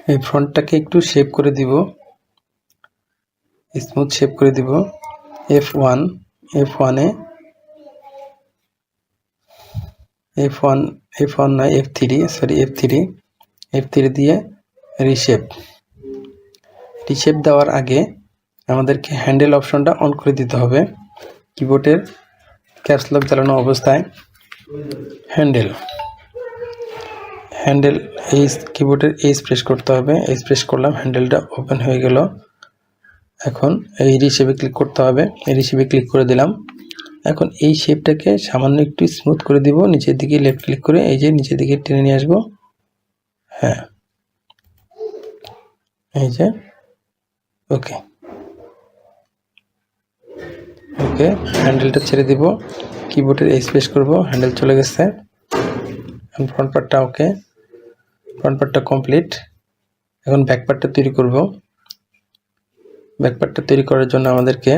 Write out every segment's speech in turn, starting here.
এই ফন্টটাকে একটু শেপ করে দিব, স্মুথ শেপ করে দিব। F1 F1 নয় F3 দিয়ে রিশেপ দেওয়ার আগে আমাদেরকে হ্যান্ডেল অপশনটা অন করে দিতে হবে। কিবোর্ডের ক্যাপস লক চালানো অবস্থায় হ্যান্ডেল এই কিবোর্ডের এইচ প্রেস করতে হবে। এইচ প্রেস করলাম, হ্যান্ডেলটা ওপেন হয়ে গেল। এখন এই রিশেপে ক্লিক করতে হবে। এই রিশেপে ক্লিক করে দিলাম। এখন এই শেপটাকে সামান্য একটু স্মুথ করে দিব, নিচের দিকে লেফট ক্লিক করে এই যে নিচের দিকে টেনে নিয়ে আসবো। হ্যাঁ, এই যে ওকে। হ্যান্ডেলটা ছেড়ে দিব, কিবোর্ডের এইচ প্রেস করব, হ্যান্ডেল চলে গেছে। ফ্রন্ট পার্টটা ওকে, ফ্রন্ট পার্টটা কমপ্লিট। এখন ব্যাক পার্টটা তৈরি করব। ব্যাক পার্টটা তৈরি করার জন্য আমাদেরকে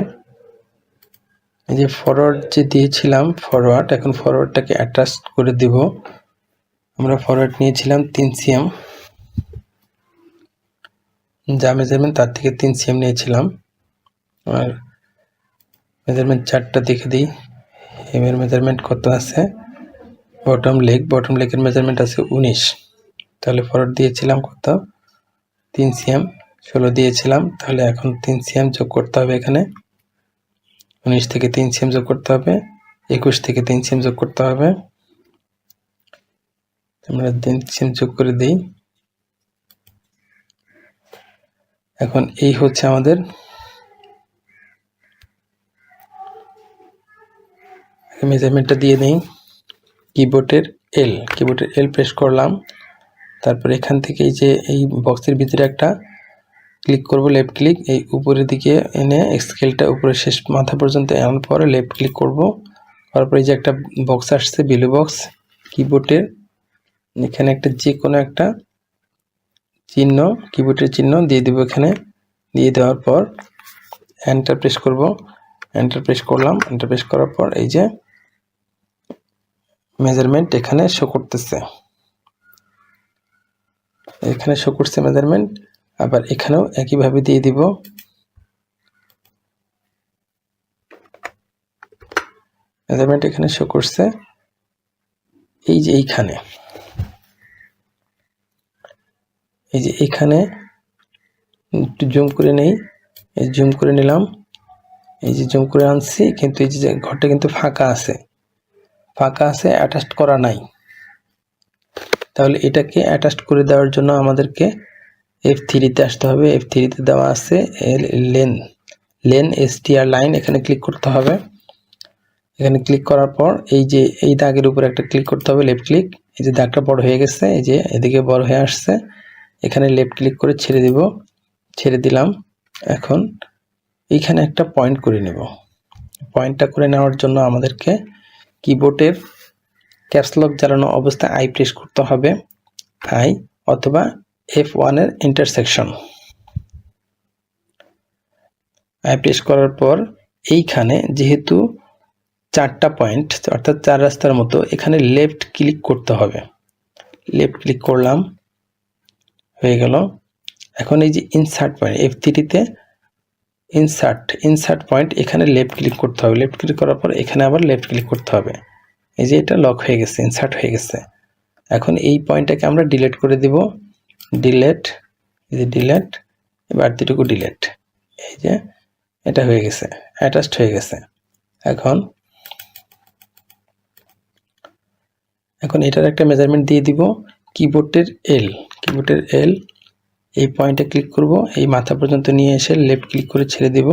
এই যে ফরওয়ার্ড যে দিয়েছিলাম ফরওয়ার্ড, এখন ফরওয়ার্ডটাকে অ্যাটাচ করে দিব। আমরা ফরওয়ার্ড নিয়েছিলাম 3 cm, যা মেজারমেন্ট তার থেকে 3 cm নিয়েছিলাম। আর মেজারমেন্ট চার্টটা দেখে দিই, হেমের মেজারমেন্ট কত আছে। বটম লেগের মেজারমেন্ট আছে 19। তাহলে ফরওয়ার্ড দিয়েছিলাম কত, 3 cm, 16 দিয়েছিলাম। তাহলে এখন 3 cm যোগ করতে হবে। এখানে 19 থেকে 3 cm যোগ করতে হবে, 21 থেকে 3 cm যোগ করতে হবে। আমরা 3 cm যোগ করে দিই। এখন এই হচ্ছে আমাদের মেজারমেন্টটা দিয়ে নেই। কিবোর্ডের এল প্রেস করলাম। তারপর এখান থেকে এই যে এই বক্সের ভিতরে একটা ক্লিক করব, লেফট ক্লিক, এই উপরের দিকে এনে স্কেলটা উপরে শেষ মাথা পর্যন্ত আনার পরে লেফট ক্লিক করব। তারপরে এই যে একটা বক্স আসছে বিলো বক্স, কিবোর্ডের এখানে একটা যে কোনো একটা চিহ্ন, কিবোর্ডের চিহ্ন দিয়ে দেব। এখানে দিয়ে দেওয়ার পর এন্টার প্রেস করব। এন্টার প্রেস করলাম। এন্টার প্রেস করার পর এই যে মেজারমেন্ট এখানে শো করতেছে, এখানে শো করছে মেজারমেন্ট। আবার এখানেও একইভাবে দিয়ে দিব। মেজারমেন্ট এখানে শো করছে এই যে এইখানে, এই যে এখানে একটু জুম করে নেই, এই জুম করে নিলাম, এই যে জুম করে আনছি, কিন্তু এই যে ঘরটা কিন্তু ফাঁকা আছে, অ্যাটাচড করা নাই। তাহলে এটাকে অ্যাটাচড করে দেওয়ার জন্য আমাদেরকে F3 আসতে হবে। F3 দেওয়া আছে লেন STR লাইন, এখানে ক্লিক করতে হবে। এখানে ক্লিক করার পর এই যে এই দাগের উপর একটা ক্লিক করতে হবে, লেফট ক্লিক। এই যে দাগটা বড় হয়ে গেছে, এই যে এদিকে বড় হয়ে আসছে, এখানে লেফট ক্লিক করে ছেড়ে দিব। ছেড়ে দিলাম। এখন এইখানে একটা পয়েন্ট করে নেব। পয়েন্টটা করে নেওয়ার জন্য আমাদেরকে কিবোর্ডের ক্যাপস লক জ্বালানো অবস্থায় আই প্রেস করতে হবে, আই অথবা F1 এর ইন্টারসেকশন। আই প্রেস করার পর এইখানে যেহেতু 4টা পয়েন্ট, অর্থাৎ 4 রাস্তার মতো, এখানে লেফট ক্লিক করতে হবে। লেফট ক্লিক করলাম, হয়ে গেল। এখন এই যে insert point, F3 insert point, এখানে লেফট ক্লিক করতে হবে। লেফট ক্লিক করার পর এখানে আবার লেফট ক্লিক করতে হবে। এই যে এটা লক হয়ে গেছে, ইনসার্ট হয়ে গেছে। এখন এই পয়েন্টটাকে আমরা ডিলিট করে দিব। ডিলিট, এই যে ডিলিট, এবার এতটুকু ডিলিট। এই যে এটা হয়ে গেছে, অ্যাটাচড হয়ে গেছে। এখন এটার একটা মেজারমেন্ট দিয়ে দিব। কিবোর্ডের এল, এই পয়েন্টে ক্লিক করব, এই মাথা পর্যন্ত নিয়ে এসে লেফট ক্লিক করে ছেড়ে দিব।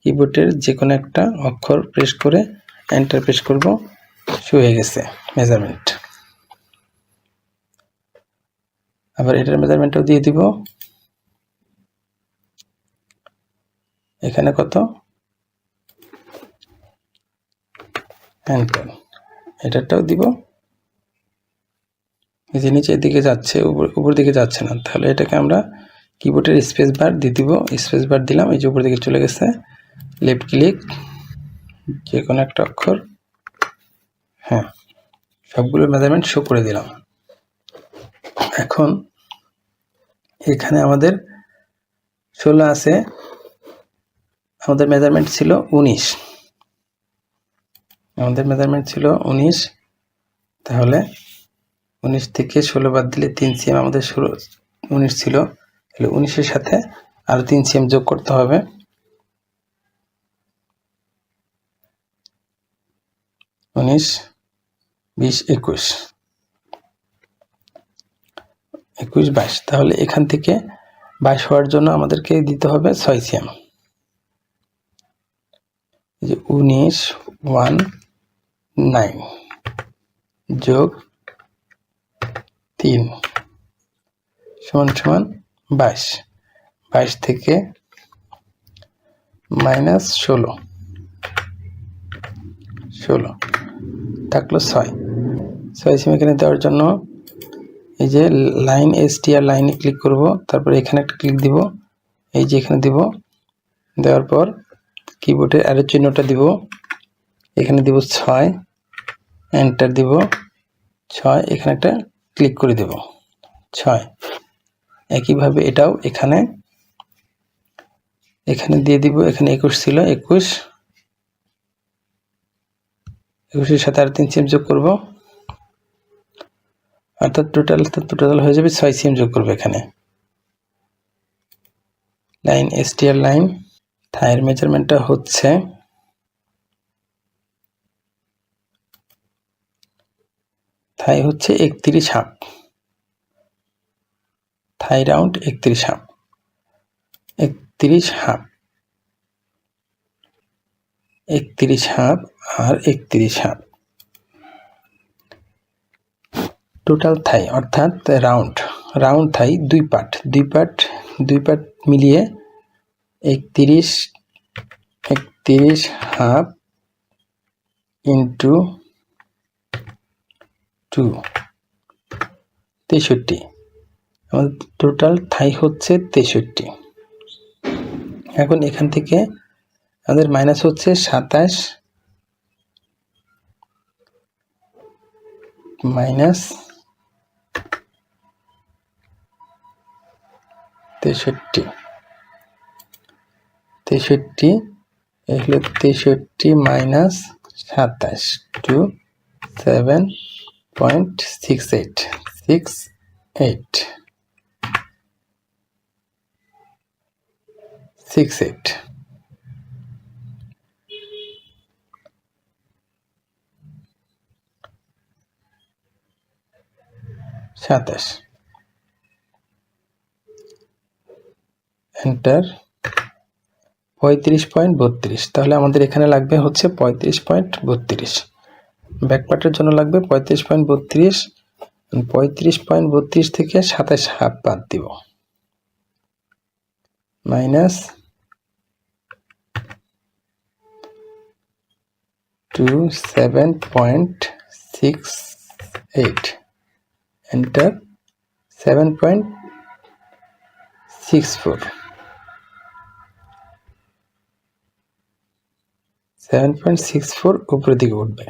কিবোর্ডের যে কোনো একটা অক্ষর প্রেস করে এন্টার প্রেস করব, শুরু হয়ে গেছে মেজারমেন্ট। আবার এটার মেজারমেন্টও দিয়ে দিব। এখানে কত, এন্টার, এটারটাও দিব। এই যে নিচের দিকে যাচ্ছে, উপর দিকে যাচ্ছে না, তাহলে এটাকে আমরা কিবোর্ডের স্পেস বার দিয়ে দিব। স্পেস বার দিলাম, এই যে উপর দিকে চলে গেছে। লেফট ক্লিক, যে কোনো একটা অক্ষর, হ্যাঁ, সবগুলো মেজারমেন্ট শো করে দিলাম। এখন এখানে আমাদের 16 আছে, আমাদের মেজারমেন্ট ছিল 19, তাহলে 19 থেকে 16 বাদ দিলে 3 সিএম, আমাদের 19 ছিল, তাহলে 19-এর সাথে আরো 3 সিএম যোগ করতে হবে। 19, 20, 21, 22। তাহলে এখান থেকে 22 হওয়ার জন্য আমাদেরকে দিতে হবে 6 সিএম। এই যে 19, 1, 9 যোগ 3 সমান সমান 22। 22 থেকে মাইনাস 16 থাকলো 6 সিএম। এখানে দেওয়ার জন্য এই যে লাইন এসটিআর লাইনে ক্লিক করব, তারপর এখানে একটা ক্লিক দিব, এই যে এখানে দিব, দেওয়ার পর কিবোর্ডের অ্যারো চিহ্নটা দিব, এখানে দিব 6, এন্টার দিব 6, এখানে একটা ক্লিক করে দেব 6। একইভাবে এটাও এখানে দিয়ে দিব, এখানে 21 ছিল, 21-এর সাথে আর 3 সিএম যোগ করব, অর্থাৎ টোটাল হয়ে যাবে 6 সিএম যোগ করব এখানে। লাইন এসটিআর লাইন, থাইয়ের মেজারমেন্টটা হচ্ছে থাই হচ্ছে 31 হাফ, থাই রাউন্ড 31 হাফ, 31 হাফ আর 31 হাফ। টোটাল থাই অর্থাৎ রাউন্ড থাই 2 পার্ট মিলিয়ে 31 হাফ ইন্টু 2, 63। আমাদের টোটাল থাই হচ্ছে 63। এখন এখান থেকে আমাদের মাইনাস হচ্ছে 27 মাইনাস 63 এই হলো 63 মাইনাস 27 টু 7.68 68 27 এন্টার 35.32। তাহলে আমাদের এখানে লাগবে হচ্ছে 35.32, ব্যাকপার্টের জন্য লাগবে 35.32। 35.32 থেকে 27 হাফ বাদ দিব, মাইনাস 7.68 এন্টার 7.64 উপরের দিকে উঠবে।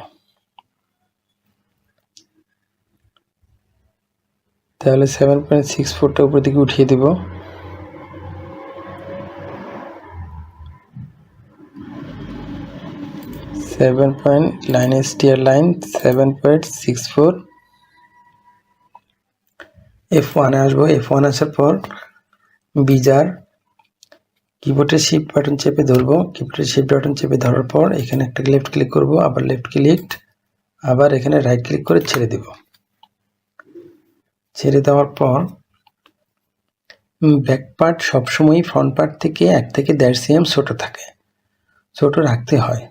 তাহলে 7.64টা উপরের দিকে উঠিয়ে দিব। Line STR line 7.64। F1 আসবো। F1 আসার পর বিজার কিবোর্ডের শিফট বাটন চেপে ধরবো। কিবোর্ডের শিফট বাটন চেপে ধরার পর এখানে একটা লেফট ক্লিক করব, আবার লেফট ক্লিক, আবার এখানে রাইট ক্লিক করে ছেড়ে দেব। ছেড়ে দেওয়ার পর ব্যাক পার্ট সবসময় ফ্রন্ট পার্ট থেকে 1 থেকে 1.5 সিএম ছোট থাকে, ছোট রাখতে হয়,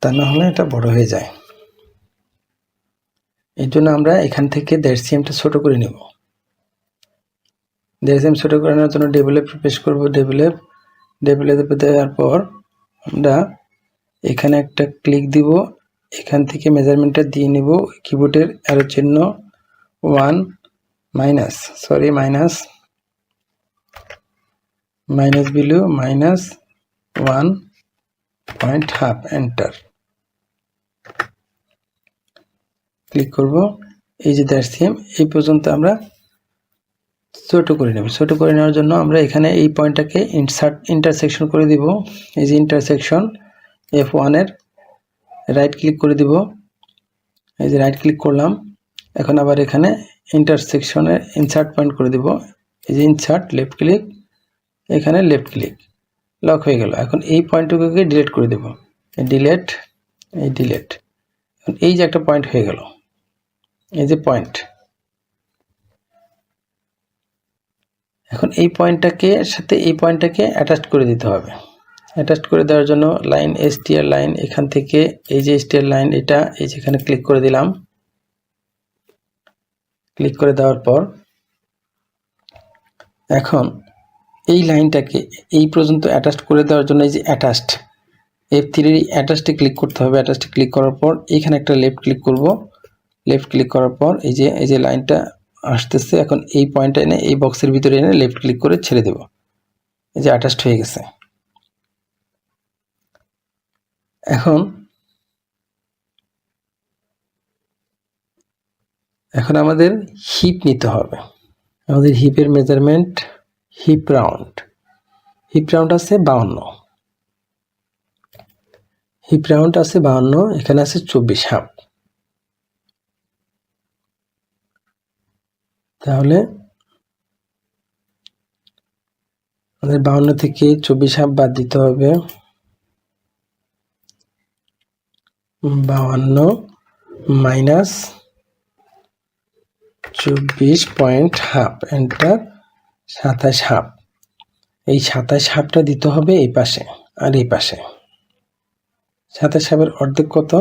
তা না হলে এটা বড় হয়ে যায়। এই জন্য আমরা এখান থেকে 1.5 সিএমটা ছোট করে নেব। 1.5 সিএম ছোট করে নেওয়ার জন্য ডেভেলপ প্রেস করব। ডেভেলপ দেওয়ার পর আমরা এখানে একটা ক্লিক দিব, এখান থেকে মেজারমেন্টটা দিয়ে নেব। কিবোর্ডের অ্যারো চিহ্ন মাইনাস বিলো -1.5 এন্টার ক্লিক করব। এই যে দ্যাট সেম এই পর্যন্ত আমরা ছোট করে নেব। ছোট করে নেওয়ার জন্য আমরা এখানে এই পয়েন্টটাকে ইন্টারসেকশন করে দিব। এই যে ইন্টারসেকশন F1 এর রাইট ক্লিক করে দিব। এই যে রাইট ক্লিক করলাম। এখন আবার এখানে ইন্টারসেকশনে ইনসার্ট পয়েন্ট করে দিব। এই যে ইনসার্ট লেফট ক্লিক, এখানে লেফট ক্লিক, লক হয়ে গেল। এখন এই পয়েন্টটুকুকে ডিলিট করে দেব। ডিলিট, এই ডিলিট। এই যে একটা পয়েন্ট হয়ে গেল, এই যে পয়েন্ট। এখন এই পয়েন্টটাকে সাথে এই পয়েন্টটাকে অ্যাটাচ করে দিতে হবে। অ্যাটাচ করে দেওয়ার জন্য লাইন str লাইন, এখান থেকে এই যে str লাইন এটা এই যেখানে ক্লিক করে দিলাম। ক্লিক করে দেওয়ার পর এখন এই লাইনটাকে এই পর্যন্ত অ্যাটাচ করে দেওয়ার জন্য এই যে অ্যাটাচড F3 অ্যাটাচডে ক্লিক করতে হবে। অ্যাটাচডে ক্লিক করার পর এখানে একটা লেফট ক্লিক করব। লেফট ক্লিক করার পর এই যে লাইনটা আসতেছে, এখন এই পয়েন্টটা এনে এই বক্সের ভিতরে এনে লেফট ক্লিক করে ছেড়ে দেব। এই যে অ্যাটাচড হয়ে গেছে। এখন আমাদের হিপ নিতে হবে। আমাদের হিপের মেজারমেন্ট হিপ রাউন্ড আছে 52, হিপ রাউন্ড আছে 52, এখানে আছে 24 হাফ। তাহলে আমাদের 52 থেকে 24 হাফ বাদ দিতে হবে। 52 minus 24 point half, enter. 27 half. এই 27 হাফটা দিতে হবে এই পাশে আর এই পাশে। 27 হাফের অর্ধেক কত?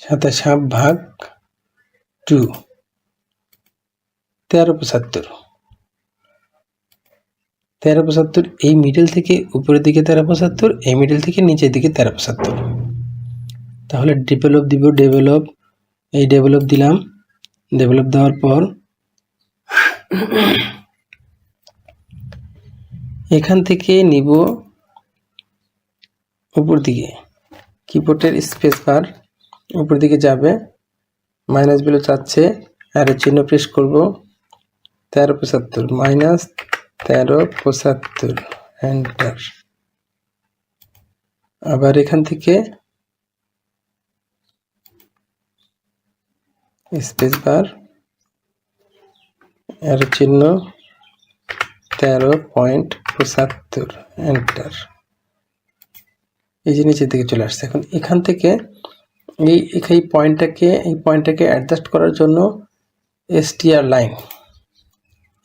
27 হাফ ভাগ 2, 1375। 1375 এই মিডল থেকে উপরের দিকে 1375, এই মিডল থেকে নিচের দিকে 1375। তাহলে ডেভেলপ দিব। ডেভেলপ, এই ডেভেলপ দিলাম। ডেভেলপ দেওয়ার পর এখান থেকে নিব উপর দিকে, কিবোর্ডের স্পেস বার উপর দিকে যাবে, মাইনাস বিলো চাচ্ছে, অ্যারো চিহ্ন প্রেস করব। 1375 মাইনাস 1375, এন্টার। আবার এখান থেকে স্পেস বার, অ্যারো চিহ্ন 13.75, এন্টার। এই যে নিচের দিকে চলে আসছে। এখন এখান থেকে এই পয়েন্টটাকে অ্যাডজাস্ট করার জন্য str line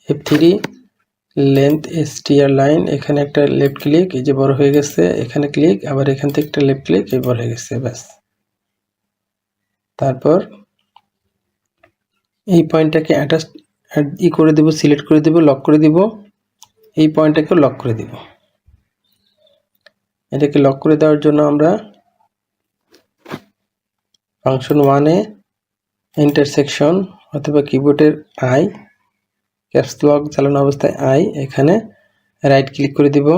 F3 length str line, এখানে একটা লেফট ক্লিক, এই যে বড় হয়ে গেছে, এখানে ক্লিক, আবার এখান থেকে একটা লেফট ক্লিক, এই বড় হয়ে গেছে, ব্যাস। তারপর এই পয়েন্টটাকে করে দেব, সিলেক্ট করে দেব, লক করে দেব। এই পয়েন্টটাকে লক করে দেব। এটাকে লক করে দেওয়ার জন্য আমরা ফাংশন 1 এ ইন্টারসেকশন অথবা কিবোর্ডের I, ক্যাপস লক চালানো অবস্থায় I, এখানে রাইট ক্লিক করে দিব।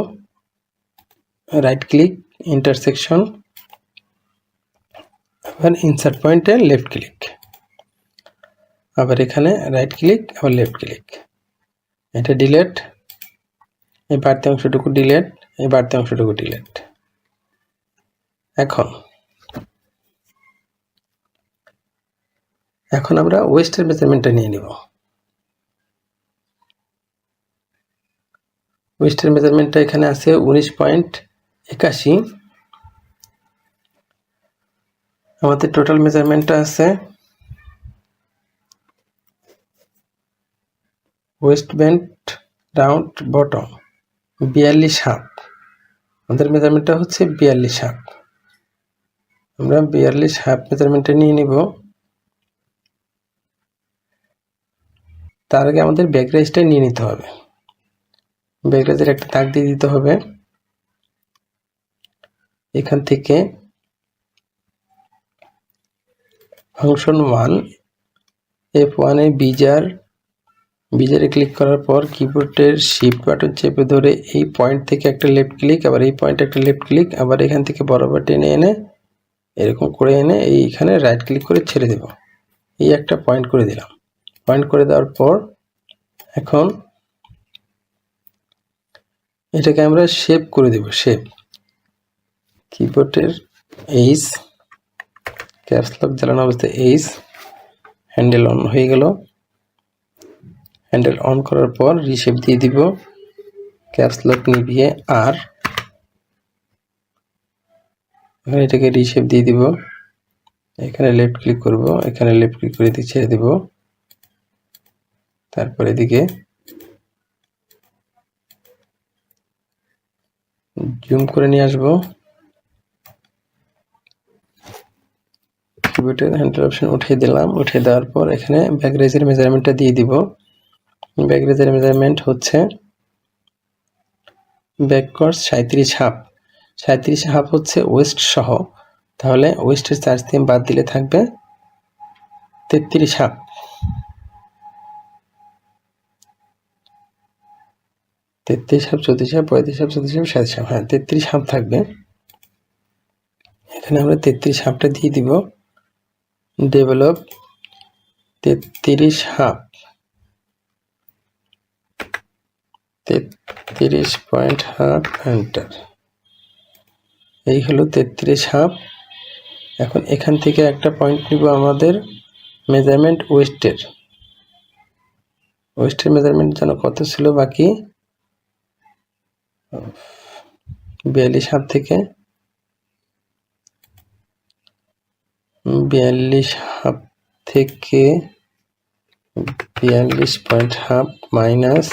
রাইট ক্লিক, ইন্টারসেকশন, আবার ইনসার্ট পয়েন্টে লেফট ক্লিক, আবার এখানে রাইট ক্লিক, আবার লেফট ক্লিক। এটা ডিলিট, এই বাড়তি অংশটুকু ডিলিট, এই বাড়তি অংশটুকু ডিলিট। এখন আমরা ওয়েস্টের মেজারমেন্টটা নিয়ে নিব। ওয়েস্টের মেজারমেন্টটা এখানে আছে 19.81। আমাদের টোটাল মেজারমেন্টটা আছে waist band round bottom 42 half. আমাদের মেজারমেন্টটা হচ্ছে 42 হাফ। আমরা 42 হাফ মেজারমেন্টটা নিয়ে নিব। তার আগে আমাদের ব্যাকরাইজটা নিয়ে নিতে হবে। ব্যাকরাইজের একটা দাগ দিয়ে দিতে হবে। এখান থেকে ফাংশন 1 F1 এ বিজারে ক্লিক করার পর কিবোর্ডের শিফট বাটন চেপে ধরে এই পয়েন্ট থেকে একটা লেফট ক্লিক, আবার এই পয়েন্টে একটা লেফট ক্লিক, আবার এখান থেকে বরাবর টেনে এনে এরকম করে এনে এইখানে রাইট ক্লিক করে ছেড়ে দেব। এই একটা পয়েন্ট করে দিলাম। পয়েন্ট করে দেওয়ার পর এখন এটাকে আমরা শেপ করে দেব। শেপ কিবোর্ডের এইচ, ক্যাপস লক জ্বালানো অবস্থায় এইচ, হ্যান্ডেল অন হয়ে গেল। হ্যান্ডেল অন করার পর রিশেপ দিয়ে দিব, ক্যাপস লক নিভিয়ে আর, এখানে এটাকে রিশেপ দিয়ে দিব। এখানে লেফট ক্লিক করব, এখানে লেফট ক্লিক করে দিয়ে ছেড়ে দেব। তারপর এদিকে জুম করে নিয়ে আসবো। কিবোর্ডের হ্যান্ডেল অপশন উঠিয়ে দিলাম। উঠিয়ে দেওয়ার পর এখানে ব্যাক রেজের মেজারমেন্টটা দিয়ে দিব। ব্যাক রেজের মেজারমেন্ট হচ্ছে ব্যাকওয়ার্ড 37 হাফ। 37 হাফ হচ্ছে ওয়েস্ট সহ, তাহলে ওয়েস্টের 4 দিয়ে বাদ দিলে থাকবে 33 half. 33 half, 34 half, 35 half, 36 half, 37 half, হ্যাঁ 33 হাফ থাকবে। এখানে আমরা 33 হাফটা দিয়ে দিব। Develop 33 half, 33 point half, enter. এই হলো 33 হাফ। এখন এখান থেকে একটা পয়েন্ট নিব আমাদের মেজারমেন্ট ওয়েস্টের। ওয়েস্টের মেজারমেন্ট যেন কত ছিল বাকি, 42 হাফ থেকে 42 হাফ থেকে 42 পয়েন্ট হাফ মাইনাস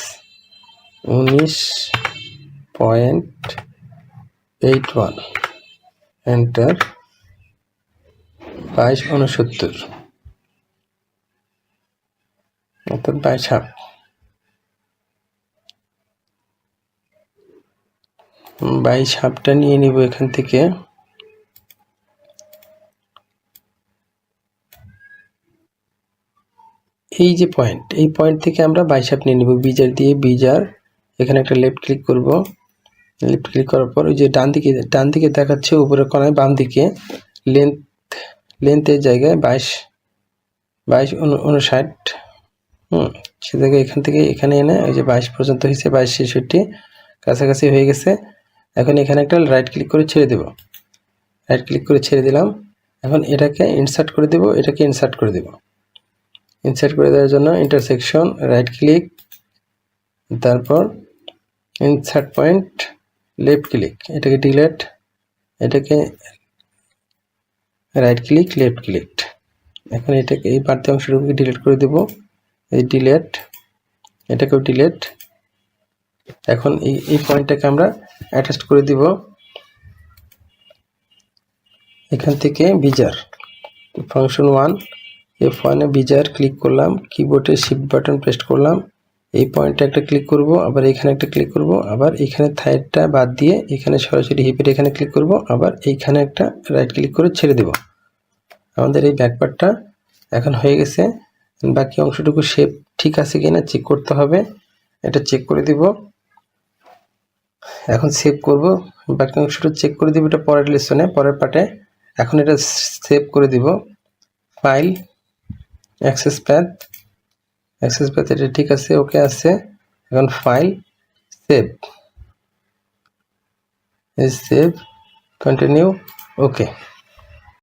19.81, এন্টার। 22.69 অর্থাৎ 22 হাফ। 22 হাফটা নিয়ে নিব এখান থেকে। এই যে পয়েন্ট, এই পয়েন্ট থেকে আমরা 22 হাফ নিয়ে নিব। বিজার দিয়ে বিজার, এখানে একটা লেফট ক্লিক করব। লেফট ক্লিক করার পর ওই যে ডান দিকে দেখাচ্ছে উপরের কোণায় বাম দিকে লেন্থের জায়গায় 22.59, সে জায়গায় এখান থেকে এখানে এনে ওই যে 22 পর্যন্ত হয়েছে, 22.66 কাছাকাছি হয়ে গেছে। এখন এখানে একটা রাইট ক্লিক করে ছেড়ে দেব। রাইট ক্লিক করে ছেড়ে দিলাম। এখন এটাকে ইনসার্ট করে দেব, এটাকে ইনসার্ট করে দেব। ইনসার্ট করে দেওয়ার জন্য ইন্টারসেকশন, রাইট ক্লিক, তারপর ইনসার্ট পয়েন্ট, লেফট ক্লিক, এটাকে ডিলেট, এটাকে রাইট ক্লিক, লেফট ক্লিক। এখন এটাকে এই বাড়তি অংশটুকুকে ডিলিট করে দেব। এই ডিলেট, এটাকেও ডিলেট। এখন এই পয়েন্টটাকে আমরা অ্যাটাচ করে দিব। এখান থেকে বিজার ফাংশন 1 F1 এ বিজার ক্লিক করলাম, কিবোর্ডে শিফট বাটন প্রেস করলাম, এই পয়েন্টে একটা ক্লিক করব, আবার এখানে একটা ক্লিক করব, আবার এখানে থাইডটা বাদ দিয়ে এখানে সরাসরি হিপের এখানে ক্লিক করব, আবার এইখানে একটা রাইট ক্লিক করে ছেড়ে দেব। আমাদের এই ব্যাকপার্টটা এখন হয়ে গেছে। বাকি অংশটুকু শেপ ঠিক আছে কিনা চেক করতে হবে, এটা চেক করে দিব। এখন সেভ করব, বাকি অংশটা চেক করে দিব, এটা পরের লেসনে পরের পার্টে। এখন এটা সেভ করে দিব। ফাইল, অ্যাক্সেস প্যাথ, এটা ঠিক আছে, ওকে আছে। এখন ফাইল, সেভ, কন্টিনিউ, ওকে।